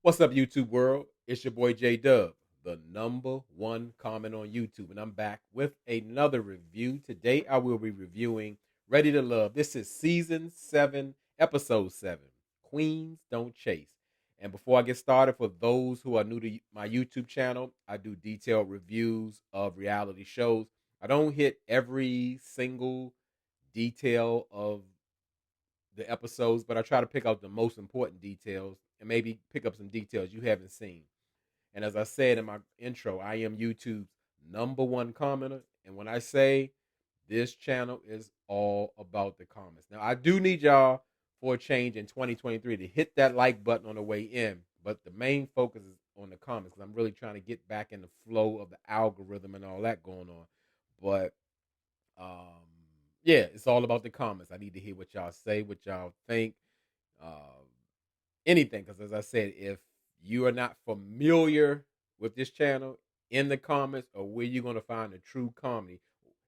What's up, YouTube world? It's your boy J Dub, the number one comment on YouTube, and I'm back with another review. Today, I will be reviewing Ready to Love. This is season 7, episode 7. Queens Don't Chase. And before I get started, for those who are new to my YouTube channel, I do detailed reviews of reality shows. I don't hit every single detail of the episodes, but I try to pick out the most important details and maybe pick up some details you haven't seen. And as I said in my intro, I am YouTube's number one commenter. And when I say this channel is all about the comments. Now, I do need y'all for a change in 2023 to hit that like button on the way in. But the main focus is on the comments because I'm really trying to get back in the flow of the algorithm and all that going on. But um, yeah, it's all about the comments. I need to hear what y'all say, what y'all think, uh, anything. Because as I said, if you are not familiar with this channel, in the comments or where you're gonna find the true comedy,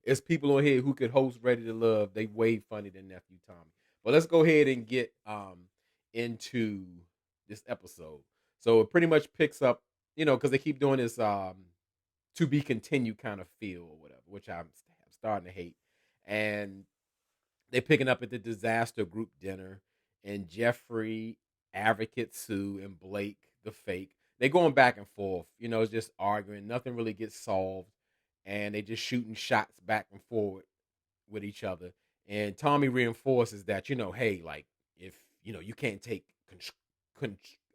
it's people on here who could host Ready to Love. They way funny than Nephew Tommy. But let's go ahead and get into this episode. So it pretty much picks up, because they keep doing this to be continued kind of feel or whatever, which I'm starting to hate. And they're picking up at the disaster group dinner, and Jeffrey, Advocate Sue, and Blake, the fake, they're going back and forth. It's just arguing. Nothing really gets solved, and they just shooting shots back and forward with each other. And Tommy reinforces that, hey, like if you can't take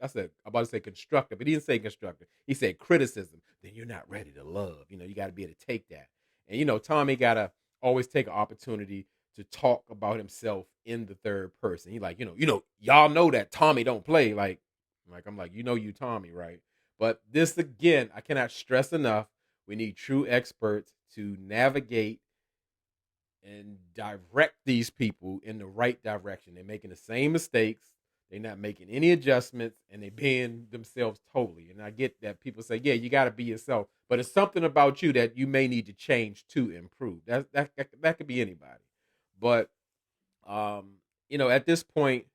I said I'm about to say constructive, but he didn't say constructive. He said criticism. Then you're not ready to love. You got to be able to take that. And Tommy gotta always take an opportunity to talk about himself in the third person. He like, y'all know that Tommy don't play like I'm like, you Tommy, right? But this again, I cannot stress enough. We need true experts to navigate and direct these people in the right direction. They're making the same mistakes. They're not making any adjustments, and they're being themselves totally. And I get that people say, "Yeah, you got to be yourself," but it's something about you that you may need to change to improve. That could be anybody, but at this point,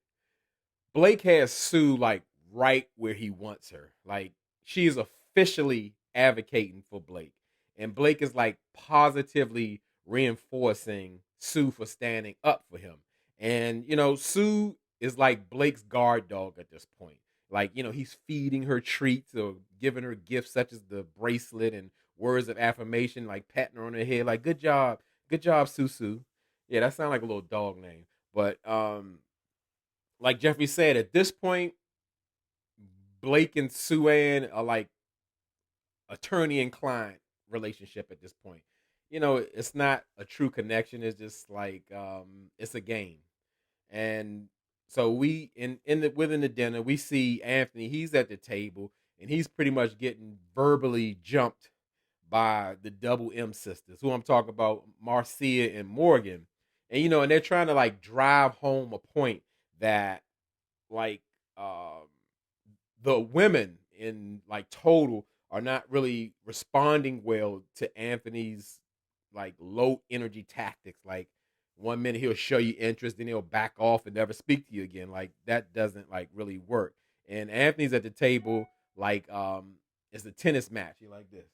Blake has Sue like right where he wants her. Like she is officially advocating for Blake, and Blake is like positively reinforcing Sue for standing up for him. And Sue is like Blake's guard dog at this point. Like he's feeding her treats or giving her gifts such as the bracelet and words of affirmation, like patting her on the head, like good job, Sue. Yeah, that sounds like a little dog name, but like Jeffrey said, at this point, Blake and Suanne are like attorney and client relationship at this point. It's not a true connection. It's just like it's a game. And so we within the dinner, we see Anthony. He's at the table and he's pretty much getting verbally jumped by the double M sisters, who I'm talking about, Marcia and Morgan. And they're trying to like drive home a point that like the women in like total are not really responding well to Anthony's like low energy tactics. Like one minute he'll show you interest, then he'll back off and never speak to you again. Like that doesn't like really work. And Anthony's at the table like it's a tennis match. He like this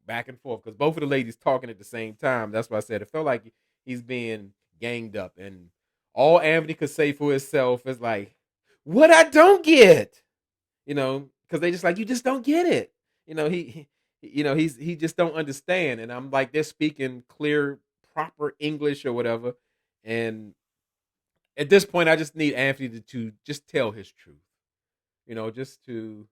back and forth because both of the ladies talking at the same time. That's why I said it felt like he's being ganged up, and all Anthony could say for himself is like, "What I don't get," because they just like you just don't get it. He just don't understand, and I'm like they're speaking clear, proper English or whatever, and at this point, I just need Anthony to just tell his truth, just to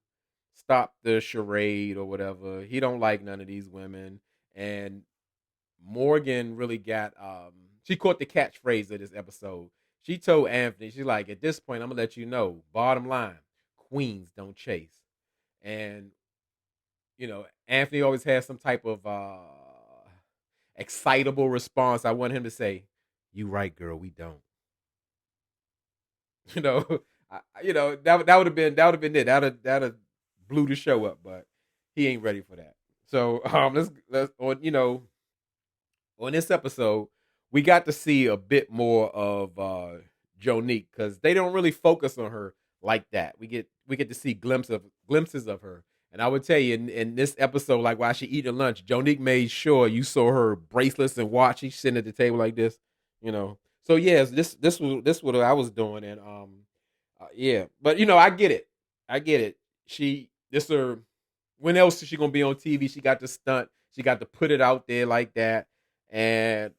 stop the charade or whatever. He don't like none of these women, and Morgan really got she caught the catchphrase of this episode. She told Anthony, she's like, at this point, I'm gonna let you know, bottom line, queens don't chase. And Anthony always has some type of excitable response. I want him to say, "You right, girl, we don't." You know, that would have been it. That'd have blew the show up, but he ain't ready for that. So let's on this episode, we got to see a bit more of Jonique because they don't really focus on her like that. We get to see glimpses of her. And I would tell you in this episode, like while she eating lunch, Jonique made sure you saw her bracelets and watch. She's sitting at the table like this, you know. So yes, this what I was doing, and yeah. But I get it. I get it. She this her. When else is she gonna be on TV? She got to stunt. She got to put it out there like that. And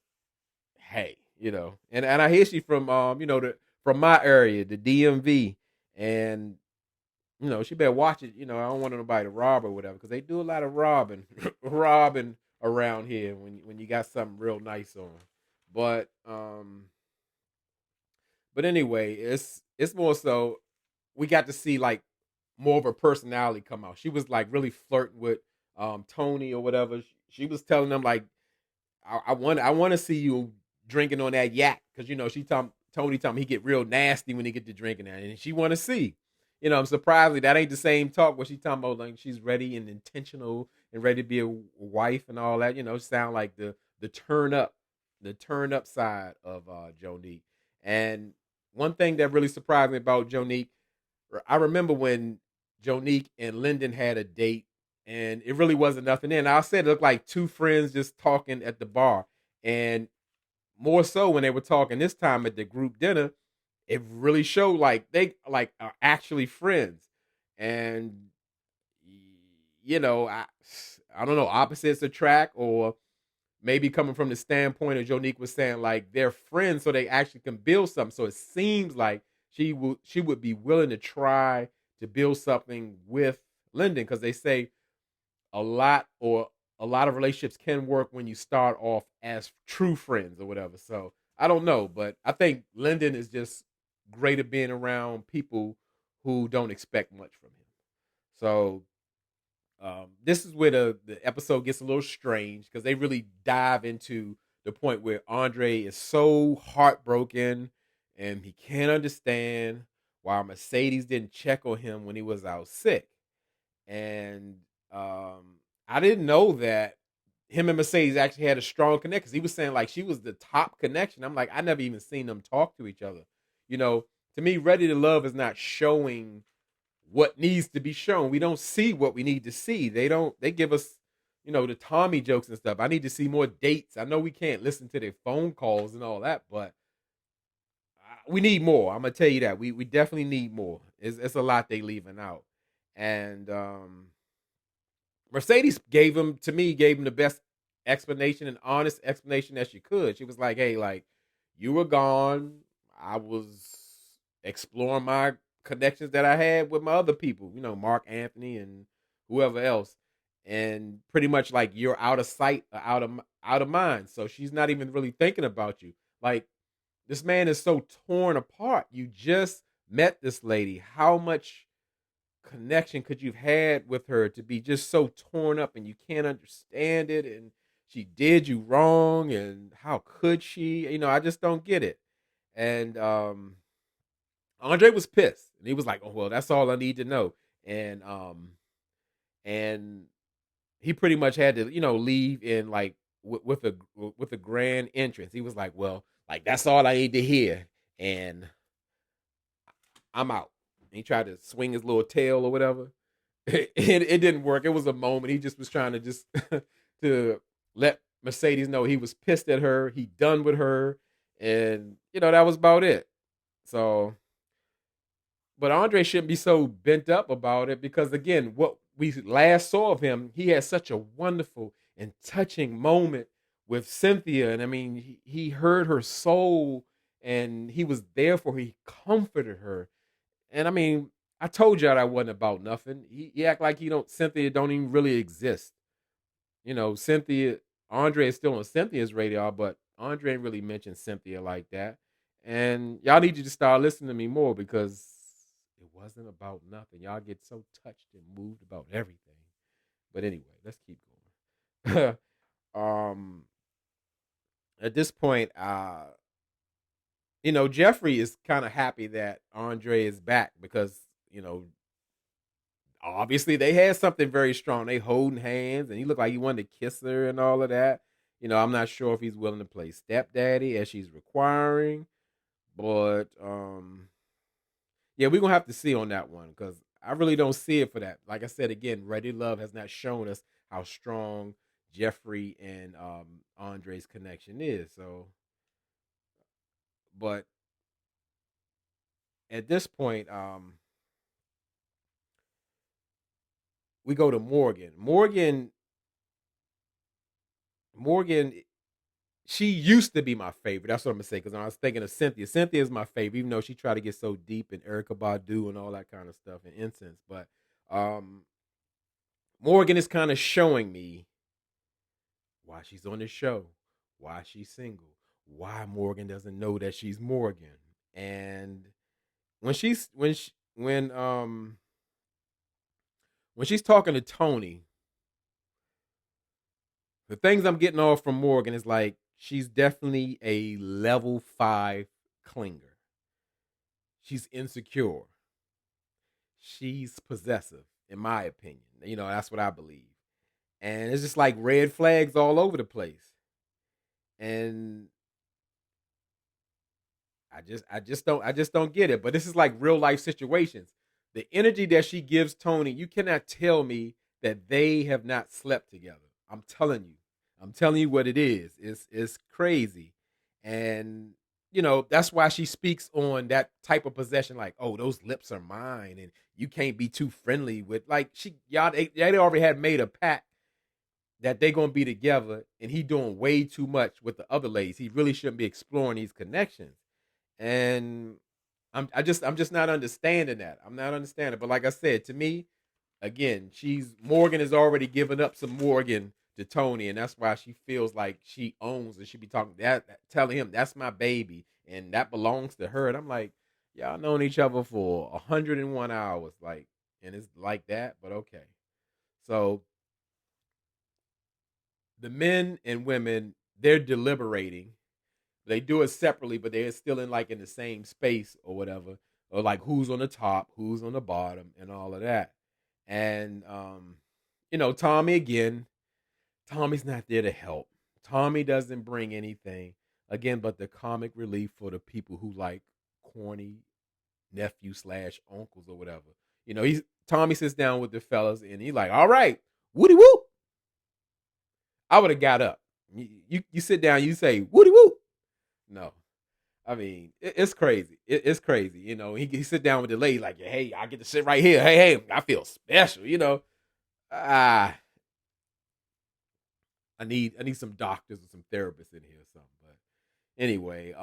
hey, and I hear she from from my area, the DMV, and she better watch it. I don't want nobody to rob or whatever because they do a lot of robbing, robbing around here when you got something real nice on. But anyway, it's more so we got to see like more of her personality come out. She was like really flirting with Tony or whatever. She was telling them like I want to see you drinking on that yak because Tony told me he get real nasty when he get to drinking that, and she want to see. I'm surprised that ain't the same talk where she talking about like she's ready and intentional and ready to be a wife and all that. Sound like the turn up side of Jonique. And one thing that really surprised me about Jonique, I remember when Jonique and Lyndon had a date, and it really wasn't nothing. And I said it looked like two friends just talking at the bar, and more so when they were talking this time at the group dinner, it really showed like they like are actually friends. And I don't know, opposites attract, or maybe coming from the standpoint of Jonique was saying like they're friends so they actually can build something. So it seems like she would be willing to try to build something with Lyndon because they say a lot of relationships can work when you start off as true friends or whatever. So I don't know, but I think Lyndon is just great at being around people who don't expect much from him. So this is where the episode gets a little strange because they really dive into the point where Andre is so heartbroken and he can't understand why Mercedes didn't check on him when he was out sick. And I didn't know that him and Mercedes actually had a strong connection because he was saying like she was the top connection. I'm like, I never even seen them talk to each other. To me, Ready to Love is not showing what needs to be shown. We don't see what we need to see. They give us, the Tommy jokes and stuff. I need to see more dates. I know we can't listen to their phone calls and all that, but we need more. I'm gonna tell you that. We definitely need more. It's a lot they leaving out. And Mercedes gave him the best explanation and honest explanation that she could. She was like, "Hey, like you were gone. I was exploring my connections that I had with my other people, Mark Anthony and whoever else, and pretty much like you're out of sight, or out of mind. So she's not even really thinking about you. Like this man is so torn apart. You just met this lady. How much connection could you've had with her to be just so torn up and you can't understand it, and she did you wrong, and how could she? I just don't get it. And Andre was pissed, and he was like, "Oh well, that's all I need to know." And he pretty much had to, leave in like with a grand entrance. He was like, "Well, like that's all I need to hear," and I'm out. And he tried to swing his little tail or whatever. It didn't work. It was a moment. He just was trying to just to let Mercedes know he was pissed at her. He done with her, and that was about it. So but Andre shouldn't be so bent up about it because, again, what we last saw of him, he had such a wonderful and touching moment with Cynthia. And I mean, he heard her soul and he was there for her. He comforted her. And I mean, I told y'all that wasn't about nothing. He act like Cynthia don't even really exist. Cynthia, Andre is still on Cynthia's radar, but Andre ain't really mentioned Cynthia like that. And y'all need you to start listening to me more because it wasn't about nothing. Y'all get so touched and moved about everything. But anyway, let's keep going. um, at this point, Jeffrey is kind of happy that Andre is back because obviously they had something very strong. They holding hands, and he looked like he wanted to kiss her and all of that. I'm not sure if he's willing to play stepdaddy as she's requiring, but Yeah, we're gonna have to see on that one because I really don't see it for that. Like I said again, Ready to Love has not shown us how strong Jeffrey and Andre's connection is. So, but at this point, we go to Morgan. Morgan, she used to be my favorite. That's what I'm gonna say because I was thinking of Cynthia. Cynthia is my favorite, even though she tried to get so deep in Erica Badu and all that kind of stuff and incense. But um, Morgan is kind of showing me why she's on this show, why she's single, why Morgan doesn't know that she's Morgan. And when she's when she's talking to Tony, the things I'm getting off from Morgan is like she's definitely a level 5 clinger. She's insecure. She's possessive, in my opinion. You know, that's what I believe. And it's just like red flags all over the place. And I just don't get it. But this is like real life situations. The energy that she gives Tony, you cannot tell me that they have not slept together. I'm telling you. I'm telling you what it is. It's crazy. And that's why she speaks on that type of possession, like, oh, those lips are mine, and you can't be too friendly with like they already had made a pact that they're gonna be together, and he doing way too much with the other ladies. He really shouldn't be exploring these connections. And I'm just not understanding that. I'm not understanding. But like I said, to me, again, she's Morgan has already given up some Morgan to Tony, and that's why she feels like she owns and she be talking telling him that's my baby and that belongs to her. And I'm like, y'all known each other for 101 hours, like, and it's like that, but okay. So the men and women, they're deliberating. They do it separately, but they're still in the same space or whatever, or like who's on the top, who's on the bottom, and all of that. And Tommy again. Tommy's not there to help. Tommy doesn't bring anything again, but the comic relief for the people who like corny nephew slash uncles or whatever. He's Tommy sits down with the fellas and he's like, "All right, woody whoop." I would have got up. You sit down, you say woody whoop. No, I mean it's crazy. It's crazy. He sit down with the lady like, "Hey, I get to sit right here. Hey, I feel special." Ah, I need some doctors or some therapists in here or something. But anyway,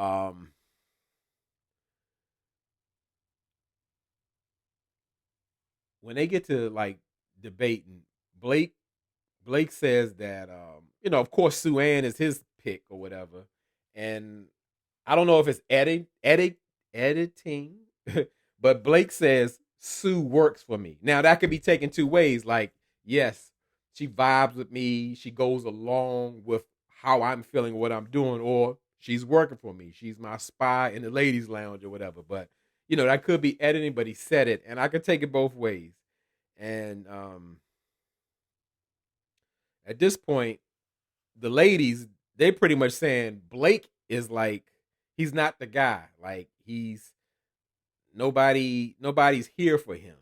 when they get to like debating, Blake says that of course Suanne is his pick or whatever. And I don't know if it's editing, but Blake says Sue works for me. Now that could be taken two ways. Like, yes, she vibes with me. She goes along with how I'm feeling, what I'm doing, or she's working for me. She's my spy in the ladies' lounge or whatever. But that could be editing, but he said it, and I could take it both ways. And at this point, the ladies, they pretty much saying Blake is like he's not the guy. Like he's nobody's here for him.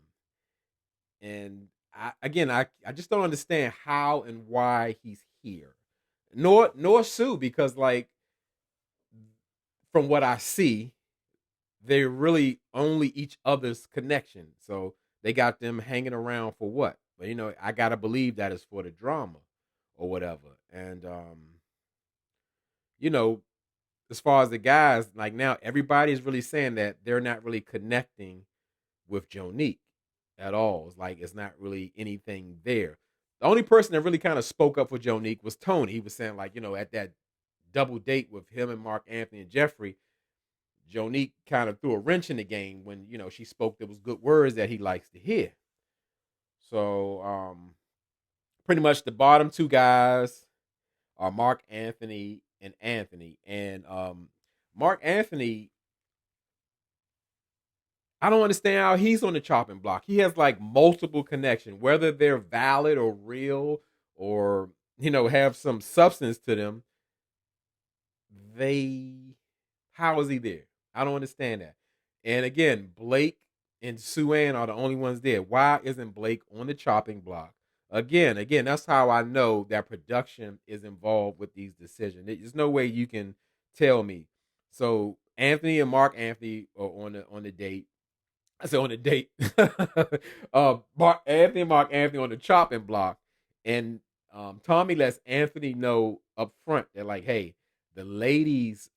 And I just don't understand how and why he's here. Nor Sue, because like from what I see, they're really only each other's connection. So they got them hanging around for what? But I gotta believe that is for the drama or whatever. And you know, as far as the guys, like now everybody's really saying that they're not really connecting with Jonique at all. It's like it's not really anything there. The only person that really kind of spoke up for Jonique was Tony. He was saying like, at that double date with him and Mark Anthony and Jeffrey, Jonique kind of threw a wrench in the game when, she spoke there was good words that he likes to hear. So pretty much the bottom two guys are Mark Anthony and Anthony. And Mark Anthony, I don't understand how he's on the chopping block. He has like multiple connections, whether they're valid or real or have some substance to them. They, how is he there? I don't understand that. And again, Blake. and Suanne are the only ones there. Why isn't Blake on the chopping block? Again, that's how I know that production is involved with these decisions. There's no way you can tell me. So Anthony and Mark Anthony are on the date. I said on the date. Mark Anthony on the chopping block, and Tommy lets Anthony know up front that like, hey, the ladies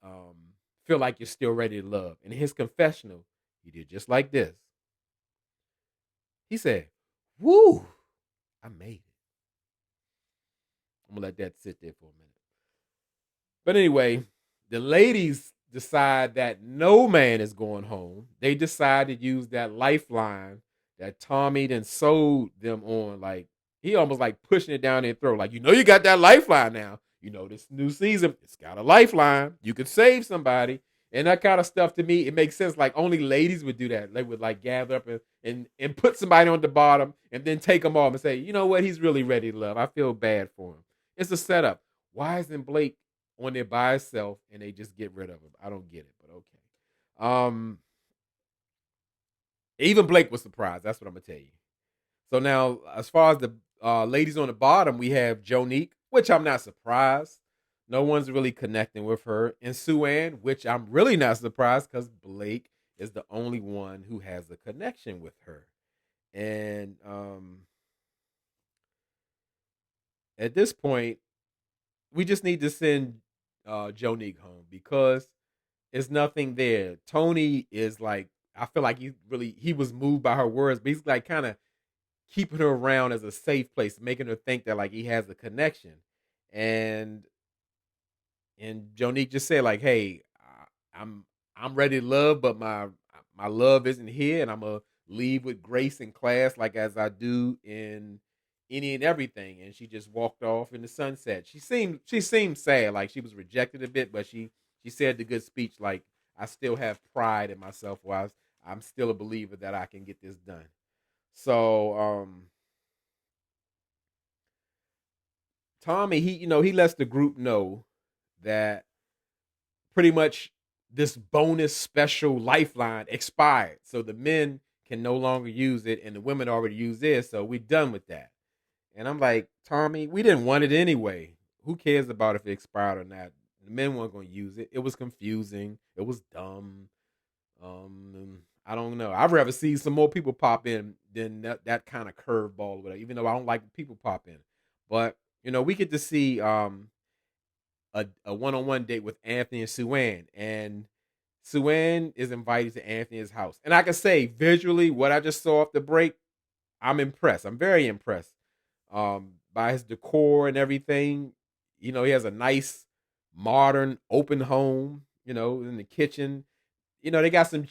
feel like you're still ready to love. And in his confessional, he did just like this. He said, "Woo, I made it." I'm gonna let that sit there for a minute. But anyway, the ladies decide that no man is going home. They decide to use that lifeline that Tommy then sold them on. Like he almost like pushing it down their throat. Like, you got that lifeline now. This new season, it's got a lifeline. You could save somebody. And that kind of stuff to me, it makes sense. Like only ladies would do that. They would like gather up and put somebody on the bottom and then take them off and say, you know what, he's really ready to love. I feel bad for him. It's a setup. Why isn't Blake on there by himself and they just get rid of him? I don't get it, but okay. Even Blake was surprised. That's what I'm gonna tell you. So now, as far as the ladies on the bottom, we have Jonique, which I'm not surprised. No one's really connecting with her, and Suanne, which I'm really not surprised because Blake is the only one who has a connection with her. And at this point, we just need to send Jonique home because there's nothing there. Tony is like, I feel like he was moved by her words, but he's like kind of keeping her around as a safe place, making her think that like he has a connection. And Jonique just said like, "Hey, I'm I'm ready to love, but my love isn't here, and I'm gonna leave with grace and class, like as I do in any and everything." And she just walked off in the sunset. She seemed sad, like she was rejected a bit, but she said the good speech, like, "I still have pride in myself, while I'm still a believer that I can get this done." So Tommy, he lets the group know that pretty much this bonus special lifeline expired. So the men can no longer use it and the women already use theirs. So we're done with that. And I'm like, Tommy, we didn't want it anyway. Who cares about if it expired or not? The men weren't going to use it. It was confusing. It was dumb. I don't know. I'd rather see some more people pop in than that kind of curveball or whatever, even though I don't like people pop in. But, we get to see a one-on-one date with Anthony and Suanne, and Suanne is invited to Anthony's house. And I can say visually, what I just saw off the break, I'm impressed. I'm very impressed by his decor and everything. He has a nice, modern, open home. In the kitchen. They got some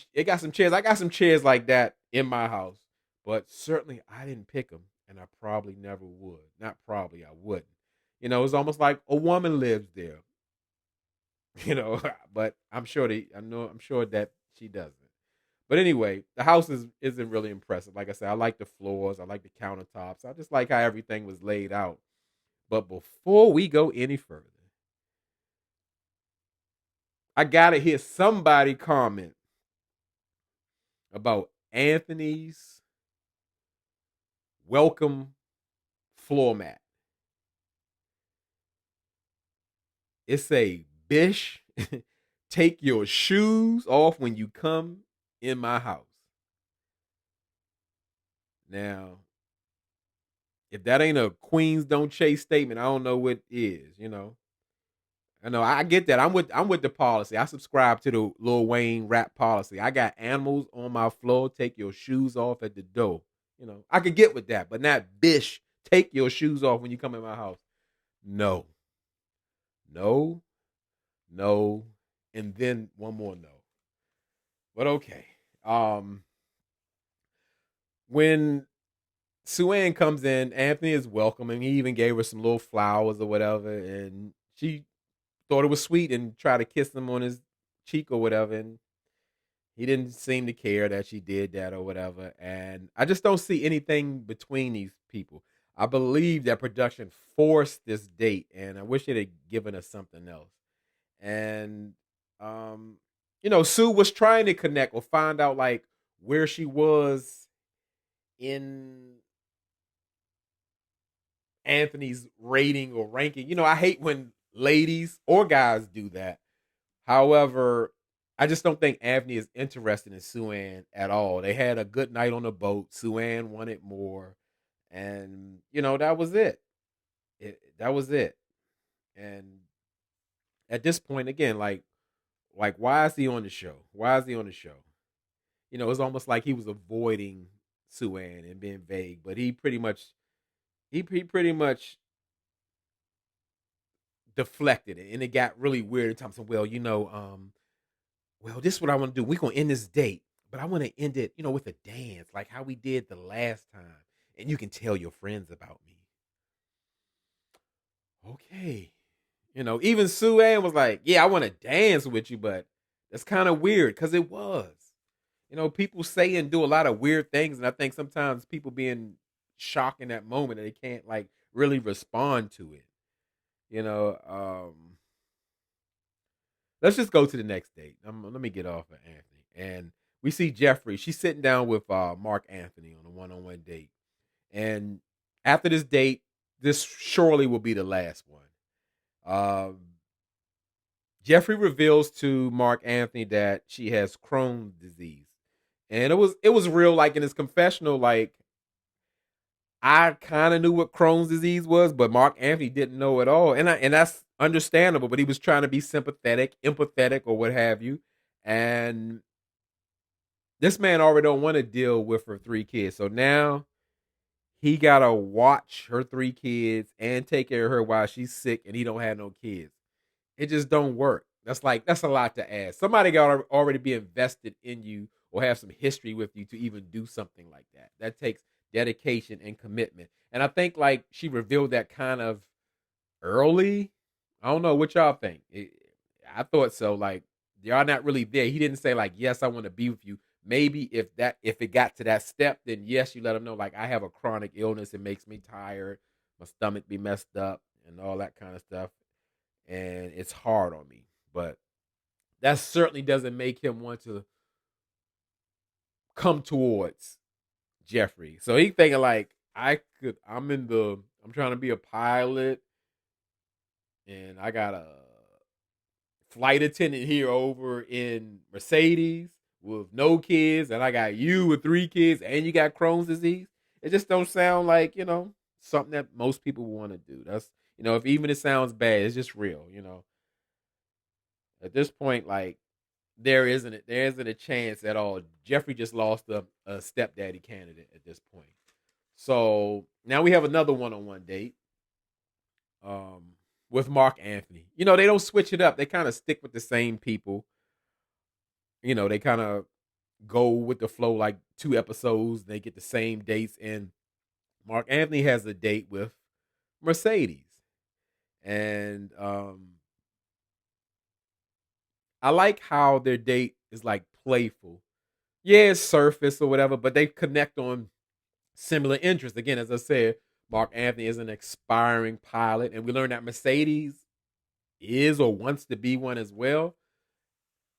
chairs. I got some chairs like that in my house, but certainly I didn't pick them, and I probably never would. Not probably, I wouldn't. It's almost like a woman lives there. But I'm sure that she doesn't. But anyway, the house isn't really impressive. Like I said, I like the floors, I like the countertops, I just like how everything was laid out. But before we go any further, I gotta hear somebody comment about Anthony's welcome floor mat. It's a Bish, take your shoes off when you come in my house. Now, if that ain't a Queens don't chase statement, I don't know what is. I know I get that. I'm with the policy. I subscribe to the Lil Wayne rap policy. I got animals on my floor. Take your shoes off at the door. I could get with that, but not Bish. Take your shoes off when you come in my house. No, no, no, and then one more no. But okay. Um, when Suanne comes in, Anthony is welcoming. He even gave her some little flowers or whatever, and she thought it was sweet and tried to kiss him on his cheek or whatever. And he didn't seem to care that she did that or whatever. And I just don't see anything between these people. I believe that production forced this date, and I wish it had given us something else. And Sue was trying to connect or find out like where she was in Anthony's rating or ranking. I hate when ladies or guys do that. However, I just don't think Anthony is interested in Suanne at all. They had a good night on the boat. Suanne wanted more, and that was it. That was it. And at this point, again, like why is he on the show? Why is he on the show? It's almost like he was avoiding Suanne and being vague, but he pretty much deflected it, and it got really weird. Thompson, well, this is what I want to do. We're gonna end this date, but I want to end it, with a dance, like how we did the last time, and you can tell your friends about me. Okay, even Sue Ann was like, "Yeah, I want to dance with you," but that's kind of weird because it was. People say and do a lot of weird things, and I think sometimes people being shocked in that moment and they can't like really respond to it. You know, let's just go to the next date. Let me get off of Anthony. And we see Jeffrey. She's sitting down with Mark Anthony on a one-on-one date. And after this date, this surely will be the last one. Um, Jeffrey reveals to Mark Anthony that she has Crohn's disease, and it was real. Like in his confessional, like I kind of knew what Crohn's disease was, but Mark Anthony didn't know at all, and that's understandable. But he was trying to be sympathetic, empathetic, or what have you. And this man already don't want to deal with her three kids, so now he gotta watch her three kids and take care of her while she's sick, and he don't have no kids. It just don't work. That's a lot to ask. Somebody got to already be invested in you or have some history with you to even do something like that. That takes dedication and commitment. And I think like she revealed that kind of early. I don't know what y'all think. I thought so. Like y'all not really there. He didn't say like, yes, I want to be with you. Maybe if it got to that step, then yes, you let him know like I have a chronic illness. It makes me tired. My stomach be messed up and all that kind of stuff, and it's hard on me. But that certainly doesn't make him want to come towards Jeffrey. So he thinking like I'm trying to be a pilot and I got a flight attendant here over in Mercedes with no kids, and I got you with three kids and you got Crohn's disease. It just don't sound like, something that most people want to do. That's if even it sounds bad, it's just real. At this point, like there isn't a chance at all. Jeffrey just lost a stepdaddy candidate at this point. So now we have another one-on-one date with Mark Anthony. They don't switch it up. They kind of stick with the same people. They kind of go with the flow like two episodes. They get the same dates. And Mark Anthony has a date with Mercedes. And I like how their date is like playful. Yeah, it's surface or whatever, but they connect on similar interests. Again, as I said, Mark Anthony is an aspiring pilot, and we learned that Mercedes is or wants to be one as well.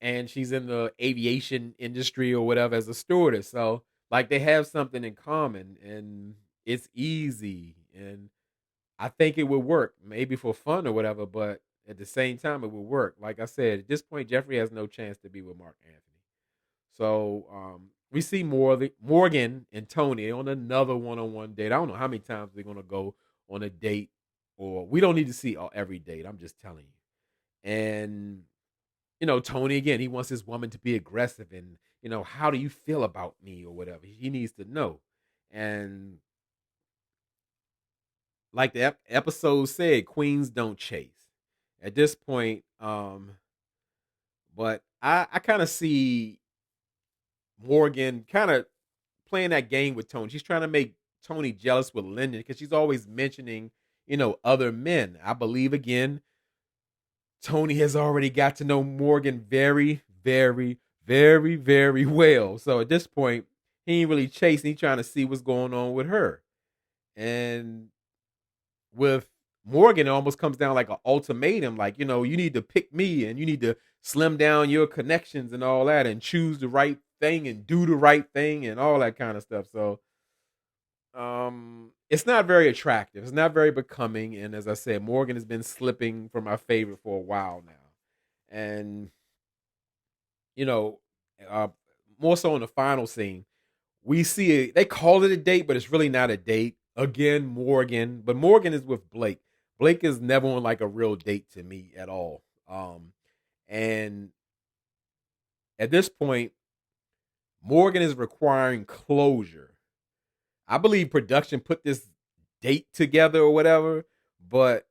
And she's in the aviation industry or whatever as a stewardess. So, like, they have something in common, and it's easy. And I think it would work, maybe for fun or whatever, but at the same time, it would work. Like I said, at this point, Jeffrey has no chance to be with Mark Anthony. So we see Morgan and Tony on another one-on-one date. I don't know how many times they're gonna go on a date, or we don't need to see every date. I'm just telling you. And Tony again, he wants his woman to be aggressive, and how do you feel about me or whatever. He needs to know. And like the episode said, queens don't chase. At this point, but I kind of see Morgan kind of playing that game with Tony. She's trying to make Tony jealous with Lyndon because she's always mentioning, other men. I believe again, Tony has already got to know Morgan very, very, very, very well. So at this point, he ain't really chasing. He's trying to see what's going on with her. And with Morgan, it almost comes down like an ultimatum. Like, you need to pick me and you need to slim down your connections and all that and choose the right thing and do the right thing and all that kind of stuff. So it's not very attractive. It's not very becoming. And as I said, Morgan has been slipping from my favorite for a while now. And you know, uh, more so in the final scene, we see it. They call it a date, but it's really not a date. Again, Morgan, but Morgan is with Blake. Blake is never on like a real date to me at all. And at this point, Morgan is requiring closure. I believe production put this date together or whatever, but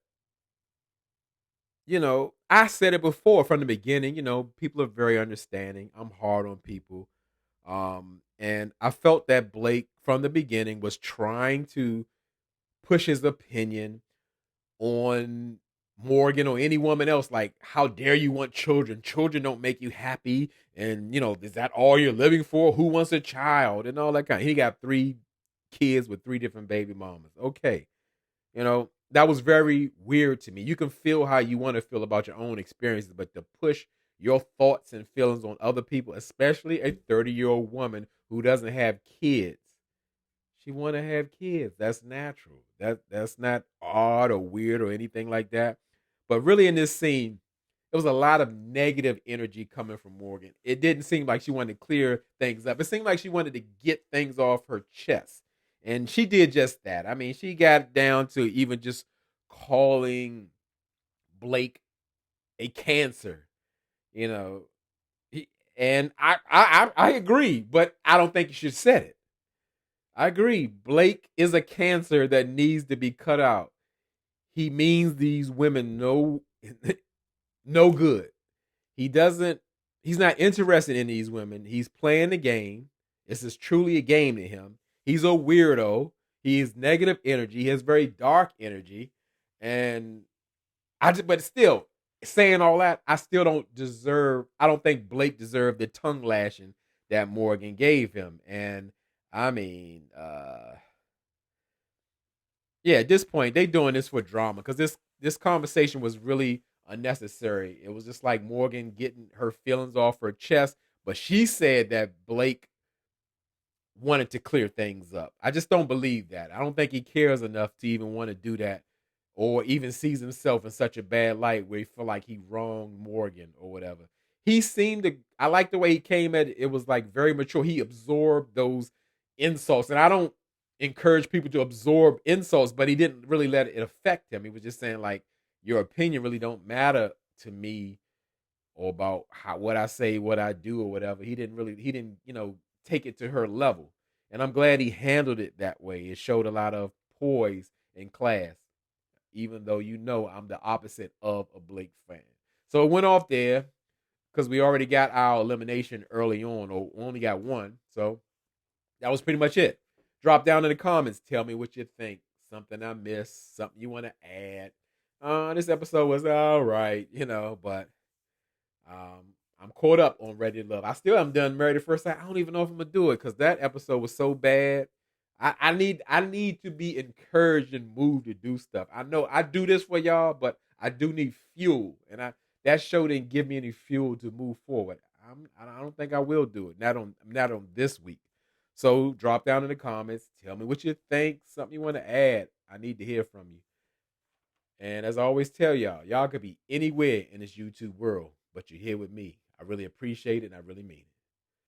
I said it before from the beginning. People are very understanding. I'm hard on people. And I felt that Blake from the beginning was trying to push his opinion on Morgan or any woman else. Like, how dare you want children? Children don't make you happy. And, is that all you're living for? Who wants a child? And all that kind. He got 3 kids with 3 different baby mamas. Okay. That was very weird to me. You can feel how you want to feel about your own experiences, but to push your thoughts and feelings on other people, especially a 30-year-old woman who doesn't have kids. She want to have kids. That's natural. That's not odd or weird or anything like that. But really in this scene, there was a lot of negative energy coming from Morgan. It didn't seem like she wanted to clear things up. It seemed like she wanted to get things off her chest. And she did just that. I mean, she got down to even just calling Blake a cancer, you know. And I agree, but I don't think you should have said it. I agree. Blake is a cancer that needs to be cut out. He means these women no good. He's not interested in these women. He's playing the game. This is truly a game to him. He's a weirdo. He has negative energy. He has very dark energy. And but still, saying all that, I don't think Blake deserved the tongue lashing that Morgan gave him. And I mean, yeah, at this point, they doing this for drama because this conversation was really unnecessary. It was just like Morgan getting her feelings off her chest, but she said that Blake wanted to clear things up. I just don't believe that. I don't think he cares enough to even want to do that, or even sees himself in such a bad light where he feel like he wronged Morgan or whatever. I like the way he came at it. It was like very mature. He absorbed those insults, and I don't encourage people to absorb insults, but he didn't really let it affect him. He was just saying like, your opinion really don't matter to me, or about what I say, what I do, or whatever. He didn't take it to her level. And I'm glad he handled it that way. It showed a lot of poise and class, even though I'm the opposite of a Blake fan. So it went off there because we already got our elimination early on, or only got one. So that was pretty much it. Drop down in the comments. Tell me what you think. Something I missed, something you want to add. This episode was all right, but I'm caught up on Ready to Love. I still haven't done Married at First Sight. I don't even know if I'm gonna do it because that episode was so bad. I need to be encouraged and moved to do stuff. I know I do this for y'all, but I do need fuel, and that show didn't give me any fuel to move forward. I don't think I will do it. Not on this week. So drop down in the comments. Tell me what you think. Something you want to add. I need to hear from you. And as I always tell y'all could be anywhere in this YouTube world, but you're here with me. I really appreciate it, and I really mean it.